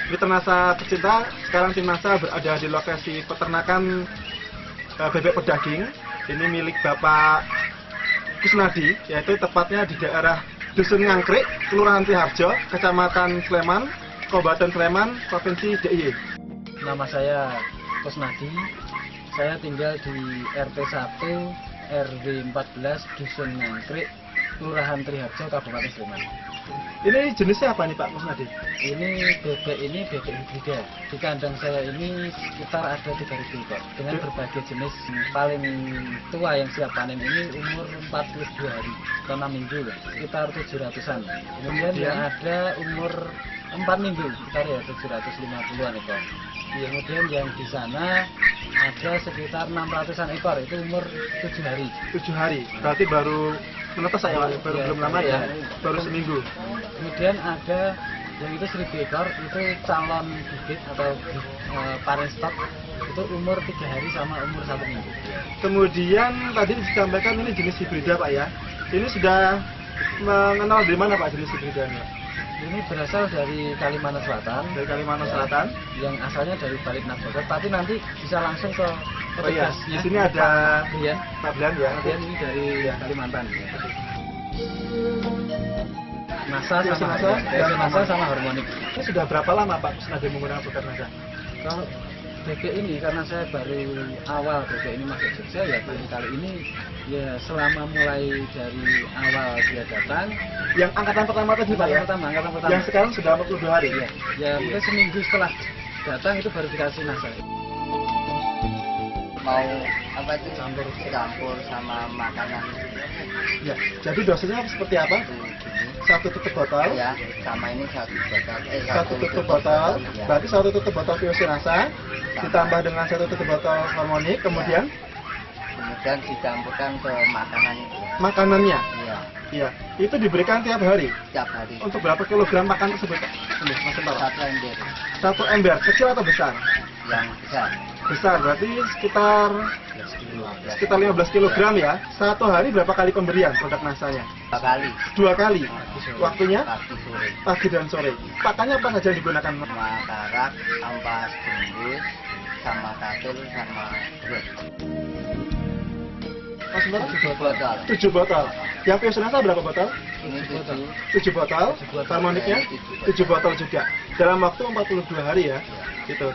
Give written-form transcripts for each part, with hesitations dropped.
Miternasa pecinta, sekarang tim NASA berada di lokasi peternakan bebek pedaging. Ini milik Bapak Kusnadi, yaitu tepatnya di daerah Dusun Ngangkrik, Kelurahan Triharjo, Kecamatan Sleman, Kabupaten Sleman, Provinsi DIY. Nama saya Kusnadi, saya tinggal di RT 1 RW 14 Dusun Ngangkrik, Kelurahan Triharjo, Kabupaten Sleman. Ini jenisnya apa nih Pak Kusnadi? Ini bebek hibrida. Di kandang saya ini sekitar ada 3.000 ekor dengan berbagai jenis. Paling tua yang siap panen ini umur 42 hari atau 6 minggu, sekitar 700-an. Kemudian yang ada umur 4 minggu, sekitar ya 750-an ekor. Kemudian yang di sana ada sekitar 600-an ekor, itu umur 7 hari. 7 hari, berarti baru menetas saya Pak, baru belum lama ya, baru seminggu. Kemudian ada yang itu 1.000 ekor, itu calon bibit atau parent stock, itu umur 3 hari sama umur 1 minggu. Kemudian tadi disampaikan ini jenis hibrida Pak ya. Ini sudah mengenal dari mana Pak jenis hibridanya? Ini berasal dari Kalimantan Selatan. Dari Kalimantan Selatan. Yang asalnya dari Balik Nagoda, tapi nanti bisa langsung ke petugasnya. Oh iya, di sini ada Brian. Pak Brian ya. Brian ini dari Kalimantan. NASA sama harmonik. Ini sudah berapa lama Pak Kusnadi menggunakan produk NASA? Kalau bebek ini, karena saya baru awal bebek ini masuk Jogja, ya kali ini ya selama mulai dari awal dia datang. Yang angkatan pertama tadi Pak ya? Angkatan pertama. Yang sekarang sudah 42 hari ya? Ya mungkin seminggu setelah datang itu baru dikasih NASA. Mau apa itu campur sama makanan. Ya, jadi dosanya seperti apa? Satu tutup botol. Ya, sama ini satu botol. Satu tutup botol. Ya. Berarti satu tutup botol VOC NASA ditambah dengan satu tutup botol harmonik, kemudian dicampurkan ke makanan itu. makanannya. Iya, Iya, itu diberikan tiap hari. tiap hari. Untuk berapa kilogram makan tersebut? Ini, Mas Tentara. 1 ember Satu ember, kecil atau besar? yang besar. Besar, berarti sekitar 15 kilogram ya. Satu hari berapa kali pemberian produk NASA-nya? 2 kali. 2 kali. Waktunya? Pagi sore. Pagi dan sore. Pakannya apa saja yang digunakan? Sama karak, ampas gembus, sama katul, sama brot. Mas Tentara? 7 botol. 7 botol. Yang VOC NASA berapa botol? Ini 7. 7 botol. Harmoniknya 7 botol juga. Dalam waktu 42 hari ya. Gitu.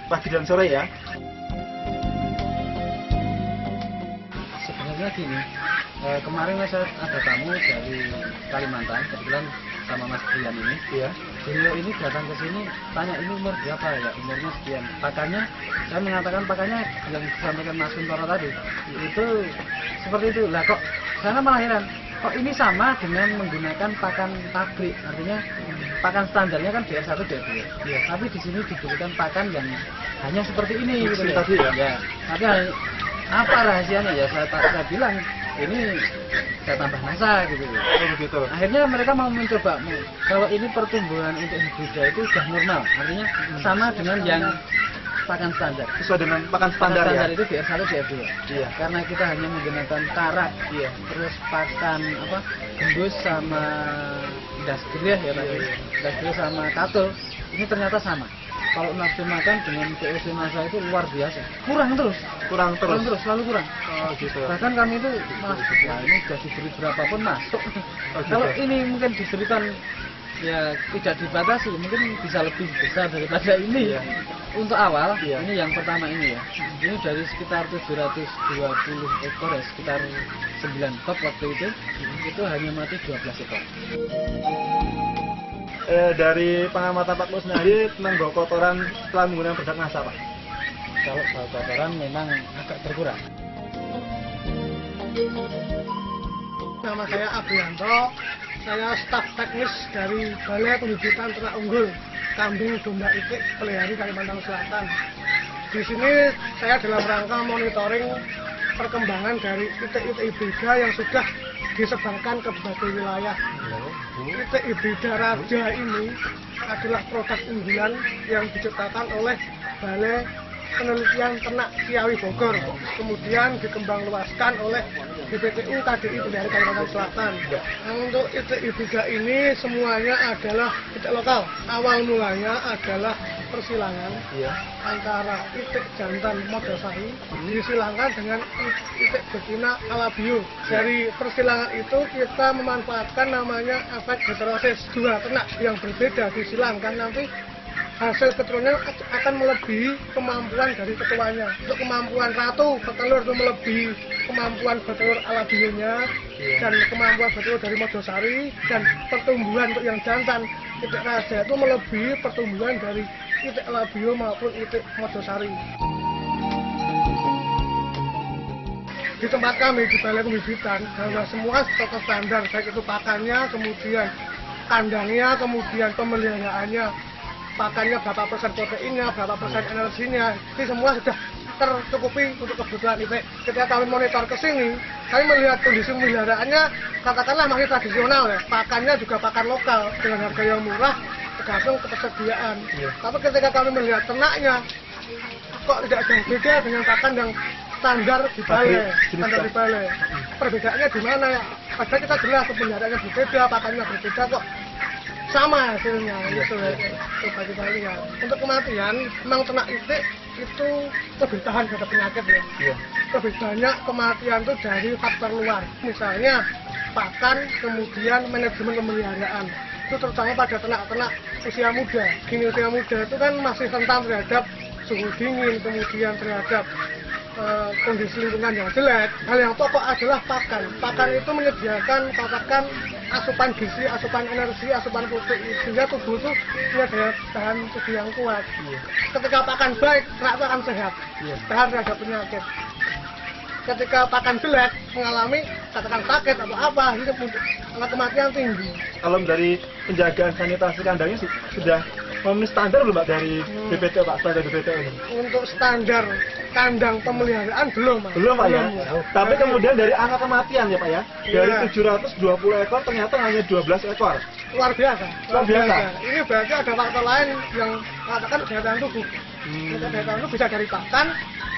Pagi dan sore ya. Sebenarnya gini, kemarin saya ada tamu dari Kalimantan, kebetulan sama Mas Brian ini. Iya. Beliau ini datang ke sini, tanya ini umur berapa ya, umurnya sekian. Pakannya, saya mengatakan pakannya yang disampaikan Mas Kuntoro tadi, itu seperti itu. Lah kok, saya malah heran, kok ini sama dengan menggunakan pakan pabrik, artinya pakan standarnya kan DR1, DR2. Iya. Tapi di sini diberikan pakan yang hanya seperti ini gitu Seperti loh. tadi ya? Ya. Tapi apa rahasianya ya? Saya bilang ini saya tambah NASA gitu. Oh begitu. Akhirnya mereka mau mencoba. Kalau ini pertumbuhan untuk hibrida itu sudah normal, artinya sama dengan yang pakan standar. Sesuai dengan pakan standar ya. Itu DR1, DR2. Iya. Karena kita hanya menggunakan karak, Iya. terus pakan apa? Gembus sama dasgriah ya tadi. Iya. Dasgriah sama katul, ini ternyata sama. Kalau nafsu makan dengan VOC NASA itu luar biasa. Kurang terus, selalu kurang. Oh gitu. Bahkan kami itu wah ini sudah diberi berapapun masuk. Oh, gitu. Kalau ini mungkin diberikan ya tidak dibatasi, mungkin bisa lebih besar daripada ini. Iya. Untuk awal, Iya. ini yang pertama ini ya. Ini dari sekitar 720 ekor ya, sekitar 9 top waktu itu hanya mati 12 ekor. Dari pengamatan Pak Kusnadi tentang bau kotoran setelah menggunakan produk NASA Pak. Kalau bau kotoran memang agak berkurang. Nama saya Abrianto, saya staf teknis dari Balai Pendidikan Ternak Unggul Kambing Domba Itik Pelihari Kalimantan Selatan. Di sini saya dalam rangka monitoring perkembangan dari itik-itik hibrida yang sudah disebarkan ke berbagai wilayah. Itik hibrida raja ini adalah produk unggulan yang diciptakan oleh Balai Penelitian Ternak Ciawi Bogor, kemudian dikembangluaskan oleh BPTU KDI dari Kalimantan Selatan. Nah, untuk ITI3 ini semuanya adalah titik lokal. Awal mulanya adalah persilangan antara itik jantan Modosari disilangkan dengan itik betina Alabio. Dari persilangan itu kita memanfaatkan namanya efek heterosis. Dua ternak yang berbeda disilangkan, nanti hasil keturunan akan melebihi kemampuan dari ketuanya. Untuk kemampuan ratu petelur itu melebihi kemampuan betelur Alabionya, dan kemampuan betelur dari Modosari, dan pertumbuhan untuk yang jantan itik raja itu melebihi pertumbuhan dari itik Alabio maupun itik Modosari. Di tempat kami di Balai Pembibitan, bahwa semua tokoh standar, baik itu pakannya, kemudian kandangnya, kemudian pemeliharaannya, pakannya berapa persen proteinnya, berapa persen energinya, ini semua sudah tercukupi untuk kebutuhan itik. Ketika kami monitor ke sini, kami melihat kondisi pemeliharaannya katakanlah masih tradisional ya, pakannya juga pakan lokal dengan harga yang murah tergantung ketersediaan. Tapi ketika kami melihat ternaknya, kok tidak jauh beda dengan pakan yang standar di balai. Perbedaannya di mana ya? Padahal kita jelas pemeliharaannya berbeda, pakannya berbeda, kok sama hasilnya gitu ya. Coba kita lihat. Untuk kematian, memang ternak itik itu lebih tahan terhadap penyakit ya. Lebih banyak kematian itu dari faktor luar. Misalnya pakan, kemudian manajemen pemeliharaan. Itu terutama pada ternak-ternak usia muda. Gini usia muda itu kan masih rentan terhadap suhu dingin, kemudian terhadap kondisi lingkungan yang jelek. Hal yang pokok adalah pakan. Pakan itu menyediakan katakan asupan gizi, asupan energi, asupan protein, sehingga tubuh itu punya daya tahan tubuh yang kuat. Ketika pakan baik, ternak itu akan sehat, tahan terhadap penyakit. Ketika pakan jelek, mengalami katakan sakit atau apa, itu angka kematian tinggi. Kalau dari penjagaan sanitasi kandangnya sudah memenuhi standar belum Pak dari BPTU Pak, standar BPTU ini? Untuk standar kandang pemeliharaan belum Pak. Belum Pak ya? Tapi kemudian dari angka kematian ya Pak ya? Dari 720 ekor ternyata hanya 12 ekor. Luar biasa. Luar biasa. Ini berarti ada faktor lain yang mengatakan daya tahan tubuh. Daya tahan tubuh bisa dari pakan,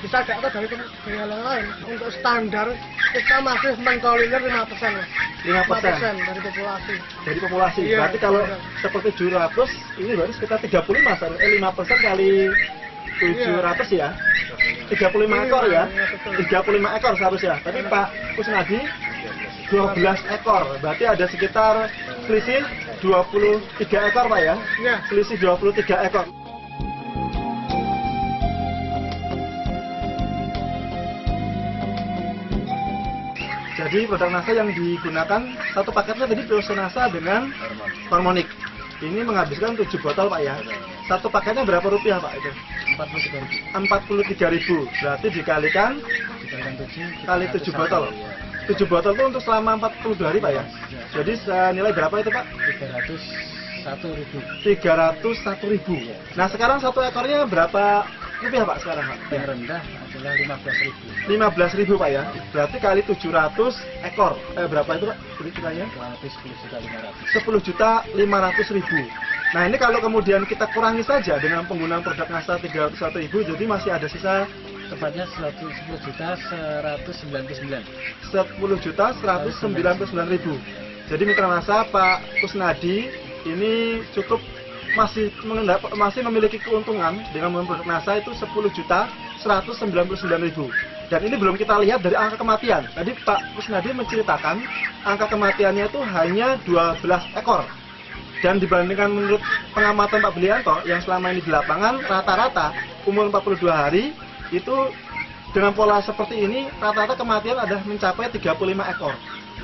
bisa atau dari hal lain. Untuk standar kita masih mentolerir 5% lah. 5% dari populasi. Dari populasi. Iya, berarti kalau iya. seperti 700 ini berarti sekitar 35, 5% kali 700 ya. 35 ekor ya. 35 ekor seharusnya. Tapi Pak Kusnadi 12 ekor. Berarti ada sekitar selisih 23 ekor Pak ya. Iya. Selisih 23 ekor. Jadi produk NASA yang digunakan satu paketnya tadi Biosenasa dengan Hormonik. Ini menghabiskan 7 botol Pak ya. Satu paketnya berapa rupiah Pak itu? 43.000. Berarti dikalikan kali 7 botol. 7 botol itu untuk selama 42 hari Pak ya. Jadi senilai berapa itu Pak? 301.000. Nah sekarang satu ekornya berapa rupiah Pak sekarang Pak? Yang rendah adalah 15.000. 15.000 Pak ya. Berarti kali 700 ekor. Berapa itu Pak? Ceritanya? 10.500.000. Nah ini kalau kemudian kita kurangi saja dengan penggunaan produk NASA 301.000, jadi masih ada sisa Tepatnya 10.199. 10.199.000. Jadi mitra NASA Pak Kusnadi ini cukup masih memiliki keuntungan dengan menggunakan produk NASA itu 10.199.000. Dan ini belum kita lihat dari angka kematian. Tadi Pak Kusnadi menceritakan angka kematiannya itu hanya 12 ekor. Dan dibandingkan menurut pengamatan Pak Belianto yang selama ini di lapangan, rata-rata umur 42 hari itu dengan pola seperti ini rata-rata kematian ada mencapai 35 ekor.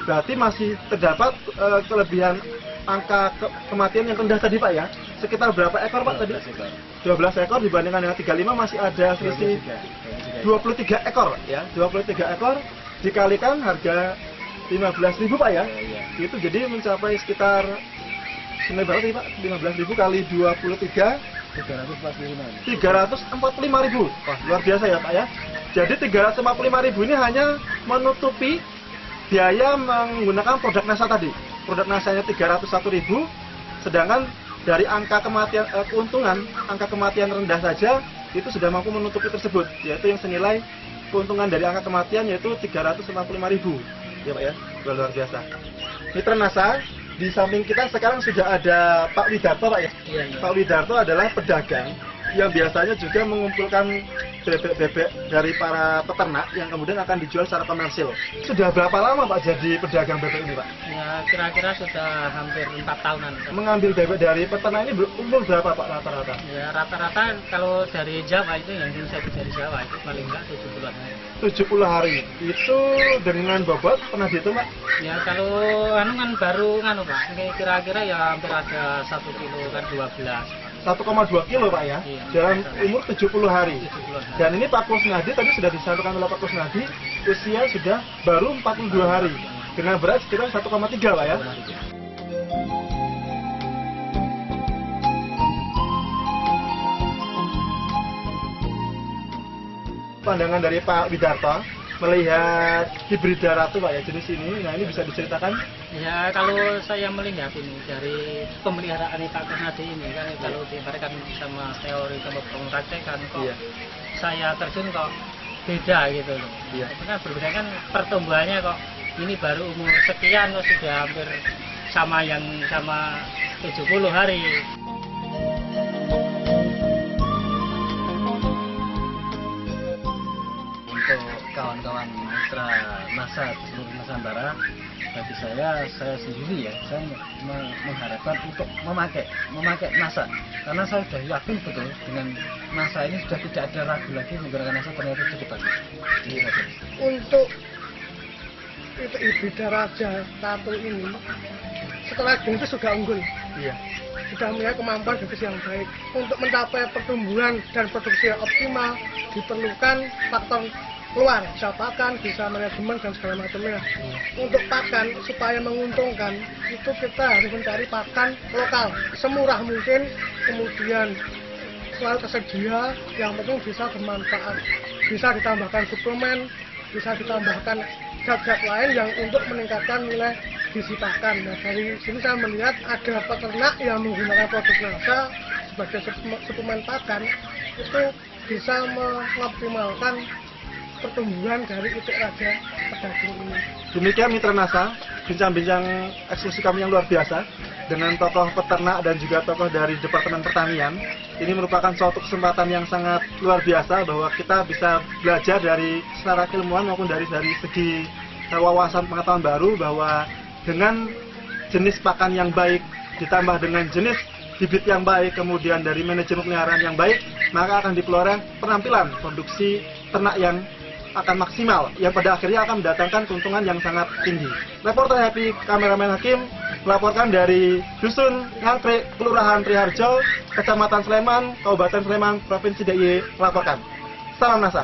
Berarti masih terdapat kelebihan angka kematian yang rendah tadi Pak ya. Sekitar berapa ekor Pak tadi? 12 ekor dibandingkan dengan 35 masih ada selisih 23 ekor ya. 23 ekor dikalikan harga 15.000 Pak ya. Itu jadi mencapai sekitar berapa tadi Pak? 15.000 kali 23 345.000. Wah, luar biasa ya Pak ya. Jadi 345.000 ini hanya menutupi biaya menggunakan produk NASA tadi. Produk NASA-nya 301.000, sedangkan dari angka kematian keuntungan, angka kematian rendah saja itu sudah mampu menutupi tersebut, yaitu yang senilai keuntungan dari angka kematian yaitu 365.000, ya Pak ya, luar biasa. Mitra Nasa, di samping kita sekarang sudah ada Pak Widarto Pak ya. Iya, iya. Pak Widarto adalah pedagang yang biasanya juga mengumpulkan bebek-bebek dari para peternak yang kemudian akan dijual secara komersil. Sudah berapa lama Pak jadi pedagang bebek ini Pak? Ya kira-kira sudah hampir 4 tahunan. Mengambil bebek dari peternak ini umur berapa Pak rata-rata? Ya rata-rata kalau dari Jawa itu yang saya dari Jawa itu paling enggak 70-an hari. 70 hari. Itu dengan bobot pernah dihitung Pak? Ya kalau kan baru Pak, kira-kira ya hampir ada 1 kilo kan 12. 1,2 kilo Pak ya, Iya. dalam umur 70 hari. 70-an hari. Dan ini Pak Kusnadi tadi sudah disampaikan oleh Pak Kusnadi, usia sudah baru 42 hari. Dengan berat sekitar 1,3 Pak ya. Pandangan dari Pak Widarto melihat hibrida ratu Pak ya, jenis ini, nah ini bisa diceritakan? Ya kalau saya melihat ini dari pemeliharaan Pak Kusnadi ini kan kalau diibaratkan sama teori sama praktekan kok Iya. saya terjun kok beda gitu loh. Iya. Karena berbeda kan pertumbuhannya kok ini baru umur sekian kok sudah hampir sama 70 hari. Untuk kawan-kawan mitra Nasa di seluruh Nusantara, bagi saya sendiri ya, saya mengharapkan untuk memakai Nasa, karena saya sudah yakin betul dengan Nasa ini sudah tidak ada ragu lagi menggunakan Nasa, ternyata cukup bagus. Untuk itu hibrida raja ratu ini setelah genetis sudah unggul, Iya. sudah memiliki kemampuan genetis yang baik. Untuk mencapai pertumbuhan dan produksi yang optimal diperlukan faktor luar, bisa pakan, bisa manajemen dan segala macamnya. Untuk pakan supaya menguntungkan itu kita harus mencari pakan lokal semurah mungkin, kemudian selalu tersedia, yang penting bisa bermanfaat, bisa ditambahkan suplemen, bisa ditambahkan zat-zat lain yang untuk meningkatkan nilai gizi pakan. Nah, dari sini saya melihat ada peternak yang menggunakan produk Nasa sebagai suplemen pakan, itu bisa mengoptimalkan pertumbuhan dari itik raja pedaging ini. Demikian Mitra Nasa, bincang-bincang eksklusif kami yang luar biasa dengan tokoh peternak dan juga tokoh dari Departemen Pertanian. Ini merupakan suatu kesempatan yang sangat luar biasa bahwa kita bisa belajar dari secara keilmuan maupun dari segi wawasan pengetahuan baru, bahwa dengan jenis pakan yang baik ditambah dengan jenis bibit yang baik, kemudian dari manajemen pemeliharaan yang baik, maka akan diperoleh penampilan produksi ternak yang akan maksimal, yang pada akhirnya akan mendatangkan keuntungan yang sangat tinggi. Reporter Happy, kameramen Hakim, melaporkan dari Dusun Ngangkrik, Kelurahan Triharjo, Kecamatan Sleman, Kabupaten Sleman, Provinsi DIY, melaporkan. Salam Nasa.